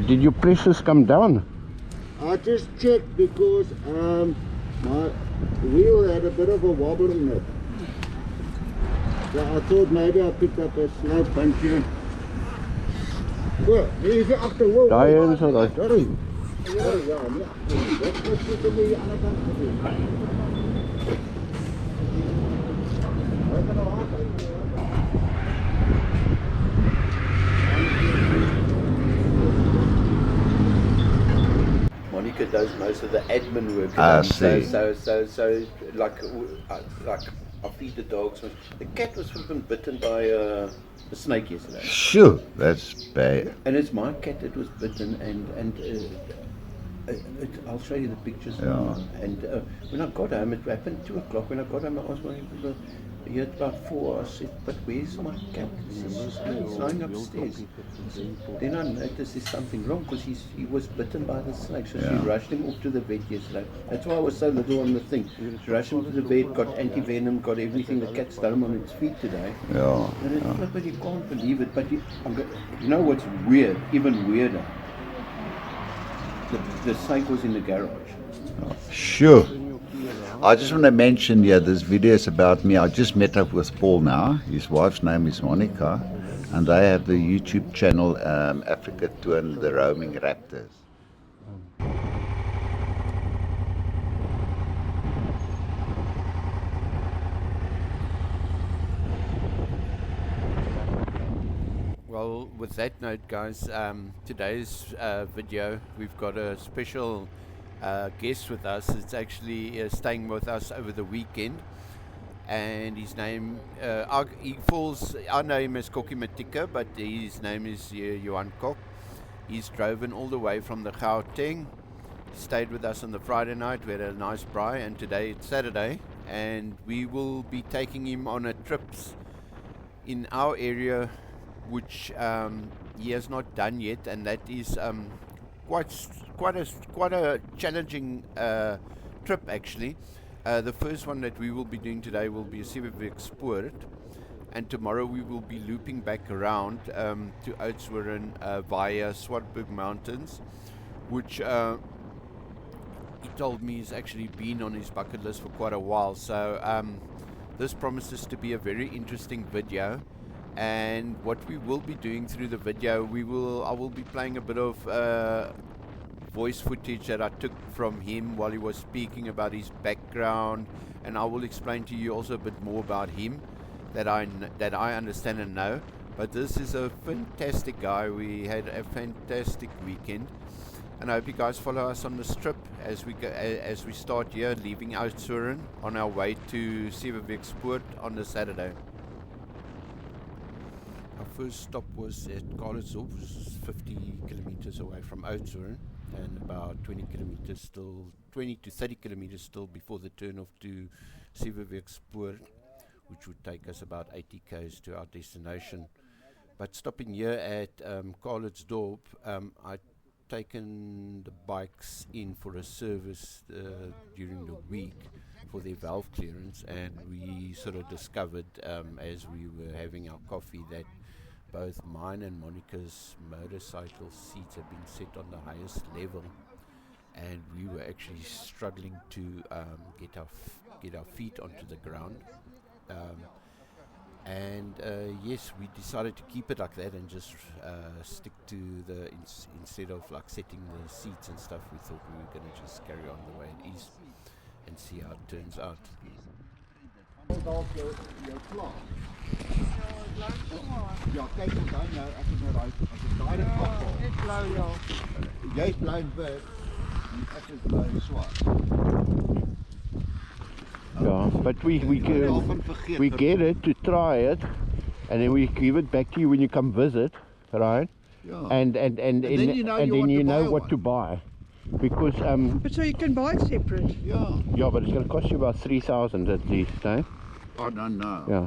Did your pressures come down? I just checked because my wheel had a bit of a wobble in it. So I thought maybe I picked up a slow puncture. Well, here's the after wheel. Sorry. Sorry. Ja, nee. Dat moet je aan de andere kant doen. Monica does most of the admin work. I see. So like I feed the dogs. The cat was flipping bitten by a snake yesterday. Sure, that's bad. And it's my cat that was bitten, and I'll show you the pictures now. And when I got home, it happened 2 o'clock. When I got home, I asked my people, here at about 4, I said, but where's my cat? He's lying upstairs. Then I noticed there's something wrong because he was bitten by the snake. So she rushed him off to the vet yesterday. That's why I was so little on the thing. She rushed him to the vet, got anti-venom, got everything. The cat's done on its feet today. But you can't believe it. But you know what's weird, even weirder? The snake was in the garage. Sure. I just want to mention here, this video is about me. I just met up with Paul now. His wife's name is Monica, and they have the YouTube channel Africa Twin, the Roaming Raptors. Well, with that note, guys, today's video, we've got a special guest with us. It's actually staying with us over the weekend, and his name, our name is Kokkie Matika, but his name is Johan Kok. He's driven all the way from the Gauteng, stayed with us on the Friday night. We had a nice braai, and today it's Saturday, and we will be taking him on a trips in our area, which he has not done yet, and that is quite a challenging trip actually. The first one that we will be doing today will be a Sewe-Week-Spoort, and tomorrow we will be looping back around to Oudtshoorn via Swartberg Mountains, which he told me has actually been on his bucket list for quite a while. So this promises to be a very interesting video. And what we will be doing through the video, I will be playing a bit of voice footage that I took from him while he was speaking about his background, and I will explain to you also a bit more about him that I understand and know. But this is a fantastic guy. We had a fantastic weekend, and I hope you guys follow us on this trip as we start here, leaving Oudtshoorn on our way to Sewe-Week-Spoort on the Saturday. Our first stop was at Karlitsdorp, 50 kilometers away from Oudtshoorn, and about 20 to 30 kilometers still before the turn off to Sewe-Week-Spoort, which would take us about 80 k's to our destination. But stopping here at Karlitsdorp, I'd taken the bikes in for a service during the week for their valve clearance, and we sort of discovered as we were having our coffee that both mine and Monica's motorcycle seats have been set on the highest level, and we were actually struggling to get our feet onto the ground. Yes, we decided to keep it like that and just stick to instead of like setting the seats and stuff, we thought we were going to just carry on the way it is and see how it turns out. Ja, kyk ons dan nou, ek het nou daai as ek daai ding afval. Ek blou ja. Jy's blou wit en ek is blou swart. Yeah, but we get it to try it, and then we give it back to you when you come visit, right? Yeah. And then you know what to buy. Because But so you can buy it separate. Yeah. but it's going to cost you about 3,000 at least, eh? I don't know. Yeah.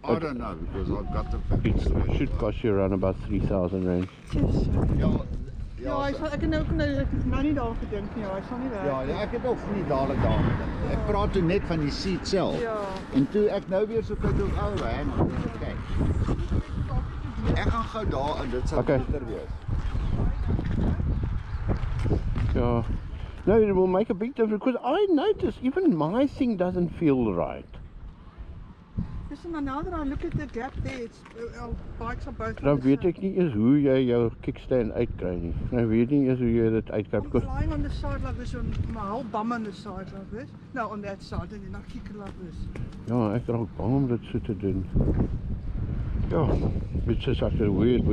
I don't know because I've got the package. It should cost you around about 3,000 rand. Yes. Ja, Ja, hy sal, ek het nou nie daar gedink nie, hy sal nie werk. Ja, ek het ook nie dadelik daar gedink. Ek praat toe net van die seat self. Ja. En toe ek nou weer so kyk op ou hang on, kyk. Ek gaan gou daar in, dit sal Okay. beter wees. Yeah. No, it will make a big difference because I notice even my thing doesn't feel right. Listen, now that I look at the gap there, it's, our bikes are both Dan on the weet side. ek nie eens hoe jy jou kickstand uitkry nie. Nou weet nie eens hoe jy dit uitkry I'm because lying on the side like this, on my whole bum on the side like this. No, on that side, and then I kick it like this. ja, ek raak bang om dit so te doen. Ja, it's just such a weird.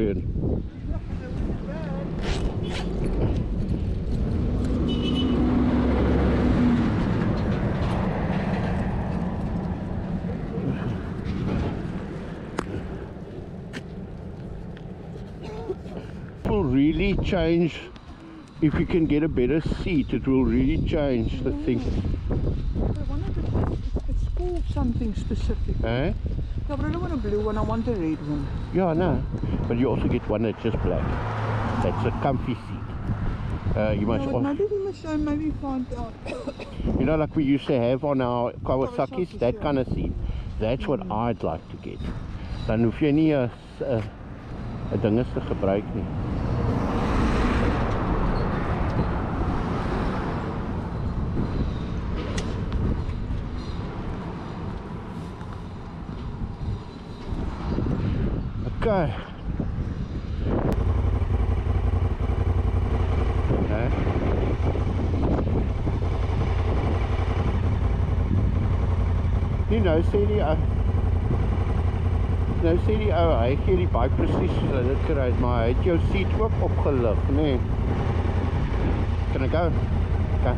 It will really change if you can get a better seat. It will really change the thing. I wonder if it's called something specific. Eh? No, but I don't want a blue one, I want a red one. Yeah, no. But you also get one that's just black. That's a comfy seat. You must No, but also, maybe we must maybe find out. you know, like we used to have on our Kawasaki's, Kawasaki's, that yeah. kind of seat. That's what I'd like to get. Dan hoef jy nie 'n dinges te gebruik nie. Okay. Nie nou sê die ou, hy gee die bike presies soos hy dit kry, maar hy het jou seat ook opgelig, nê? Can I go? Okay.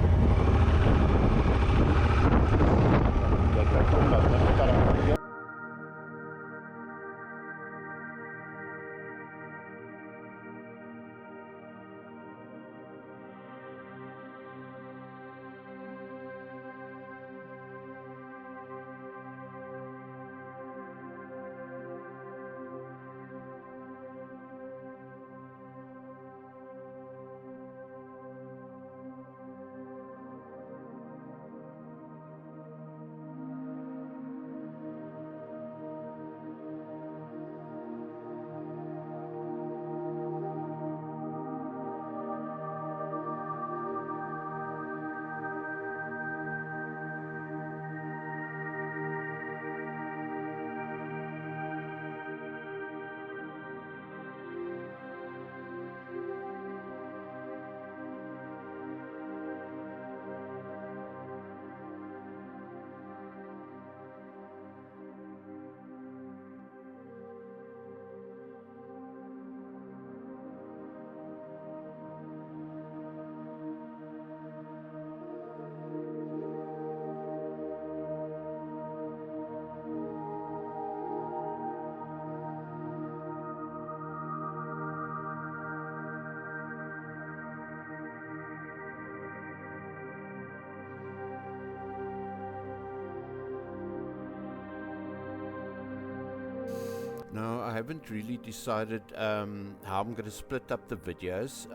Now, I haven't really decided how I'm going to split up the videos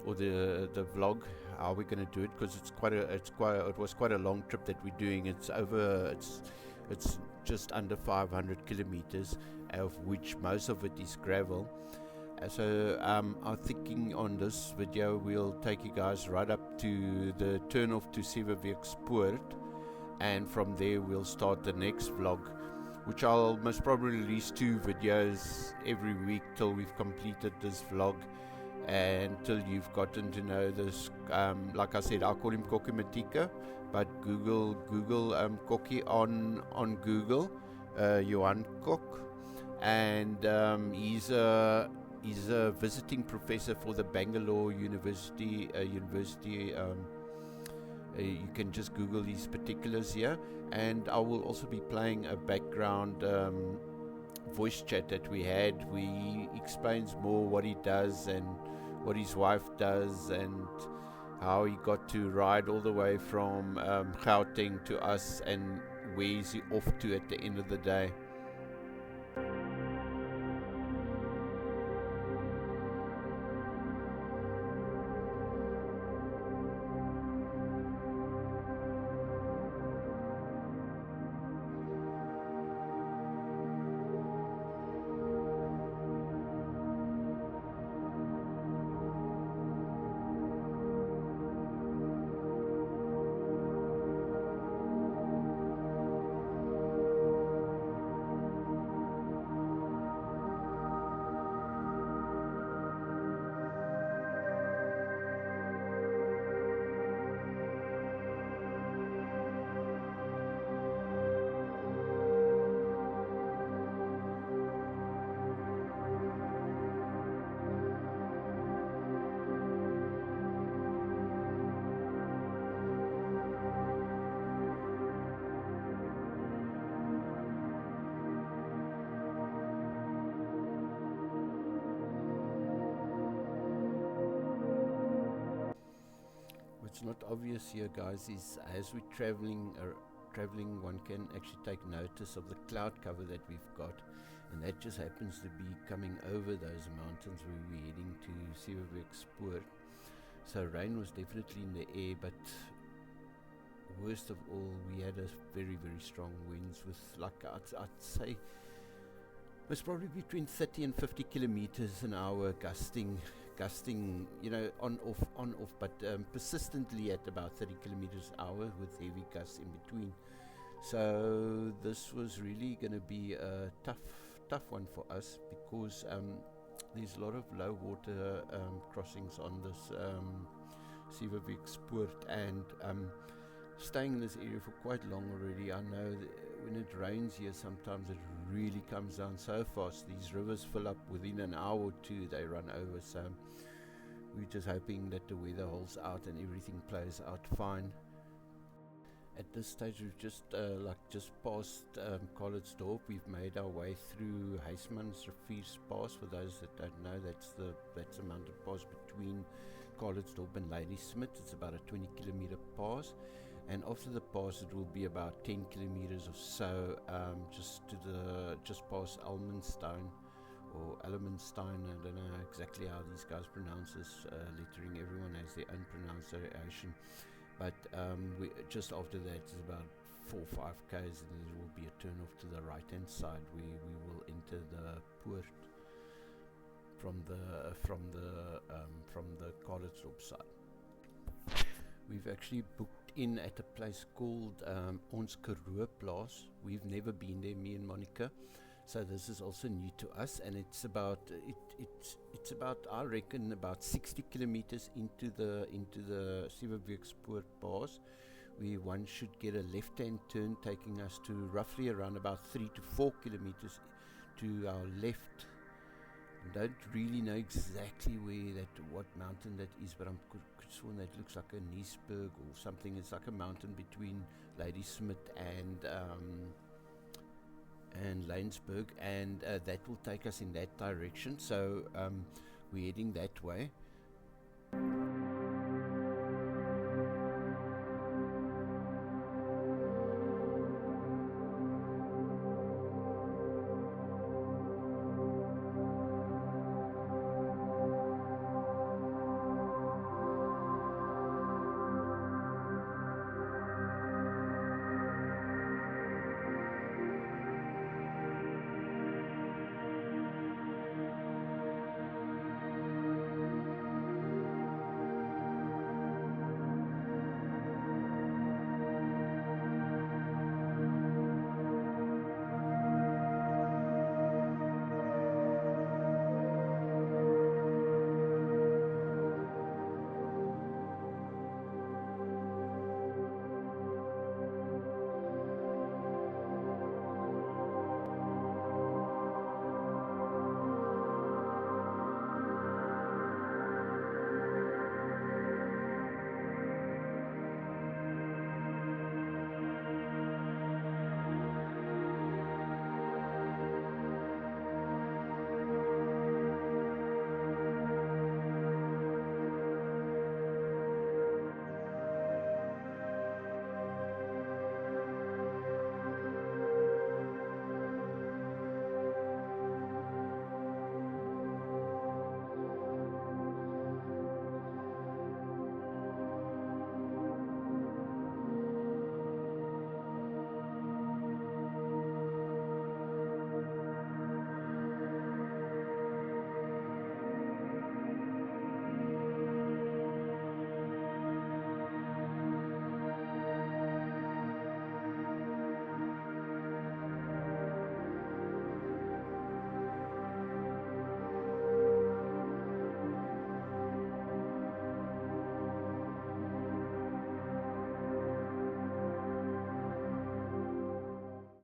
or the vlog. How we're going to do it, because it was quite a long trip that we're doing. It's just under 500 kilometers, of which most of it is gravel. So I'm thinking on this video we'll take you guys right up to the turn off to Severvikspoort, and from there we'll start the next vlog, which I'll most probably release 2 videos every week till we've completed this vlog and till you've gotten to know this. Like I said, I'll call him Kokkie Matika, but Google Kokkie on Google, Johan Kok, and he's a visiting professor for the Bangalore University. You can just Google these particulars here, and I will also be playing a background voice chat that we had. He explains more what he does and what his wife does and how he got to ride all the way from Gauteng to us, and where is he off to at the end of the day. not obvious here, guys, is as we're traveling, one can actually take notice of the cloud cover that we've got, and that just happens to be coming over those mountains where we're heading to Seebergspoort. So rain was definitely in the air, but worst of all, we had a very, very strong winds with, like, I'd say it was probably between 30 and 50 kilometers an hour, gusting, you know, on off, but persistently at about 30 kilometers an hour with heavy gusts in between. So this was really going to be a tough one for us, because there's a lot of low water crossings on this Seebergspoort, and staying in this area for quite long already, I know that when it rains here, sometimes it really comes down so fast. These rivers fill up within an hour or two, they run over. So we're just hoping that the weather holds out and everything plays out fine. At this stage, we've just passed Calitzdorp. We've made our way through Huismansrivier Pass. For those that don't know, that's a mountain pass between Calitzdorp and Ladysmith. It's about a 20 kilometer pass, and after the pass, it will be about 10 kilometers or so, just past Almenstein or Almenstein. I don't know exactly how these guys pronounce this lettering. Everyone has their own pronunciation. But we, just after that, it's about 4 or 5 k's, and there will be a turn off to the right hand side where we will enter the Poort from the Calitzdorp side. We've actually booked in at a place called Ons Karoo Plaas. We've never been there, me and Monica. So this is also new to us, and it's about I reckon about 60 kilometers into the Seebergspoort Pass, where one should get a left-hand turn taking us to roughly around about 3 to 4 kilometers to our left. I don't really know exactly what mountain that is, but I'm sure that looks like a Niesberg or something. It's like a mountain between Ladysmith and Laingsburg, and that will take us in that direction. So we're heading that way.